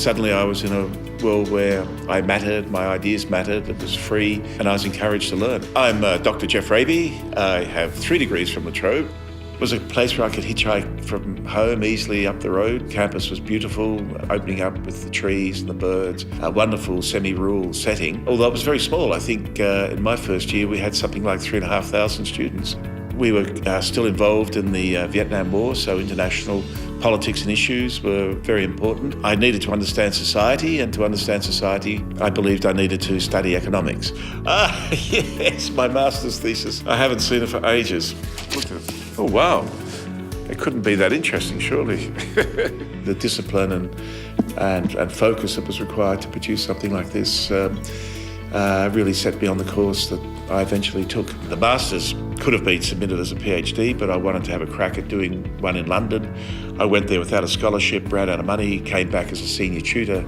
Suddenly I was in a world where I mattered, my ideas mattered, it was free, and I was encouraged to learn. I'm Dr. Geoff Raby. I have 3 degrees from the Trobe. It was a place where I could hitchhike from home easily up the road. Campus was beautiful, opening up with the trees and the birds, a wonderful semi-rural setting. Although it was very small, I think in my first year we had something like 3,500 students. We were still involved in the Vietnam War, so international politics and issues were very important. I needed to understand society, and to understand society, I believed I needed to study economics. Yes, my master's thesis. I haven't seen it for ages. Look at it. Oh, wow. It couldn't be that interesting, surely. The discipline and focus that was required to produce something like this really set me on the course that I eventually took. The master's could have been submitted as a PhD, but I wanted to have a crack at doing one in London. I went there without a scholarship, ran out of money, came back as a senior tutor.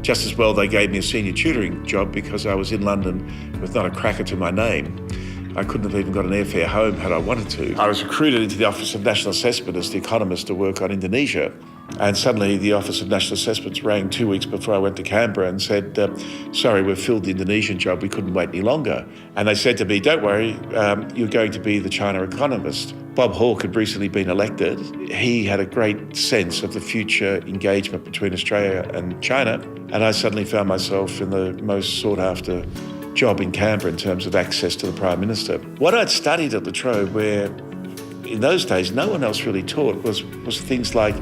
Just as well they gave me a senior tutoring job because I was in London with not a cracker to my name. I couldn't have even got an airfare home had I wanted to. I was recruited into the Office of National Assessment as the economist to work on Indonesia. And suddenly the Office of National Assessments rang 2 weeks before I went to Canberra and said, sorry, we've filled the Indonesian job, we couldn't wait any longer. And they said to me, don't worry, you're going to be the China economist. Bob Hawke had recently been elected. He had a great sense of the future engagement between Australia and China. And I suddenly found myself in the most sought after job in Canberra in terms of access to the Prime Minister. What I'd studied at La Trobe, where in those days no one else really taught, was things like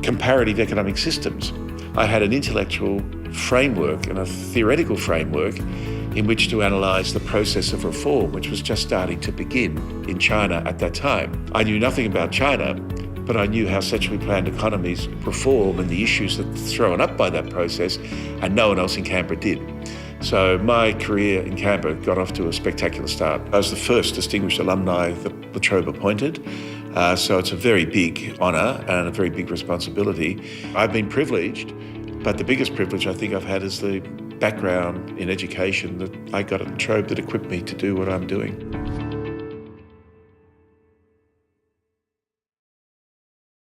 comparative economic systems. I had an intellectual framework and a theoretical framework in which to analyse the process of reform, which was just starting to begin in China at that time. I knew nothing about China, but I knew how centrally planned economies perform and the issues that are thrown up by that process, and no one else in Canberra did. So my career in Canberra got off to a spectacular start. I was the first distinguished alumni that La Trobe appointed, so it's a very big honour and a very big responsibility. I've been privileged, but the biggest privilege I think I've had is the background in education that I got at La Trobe that equipped me to do what I'm doing.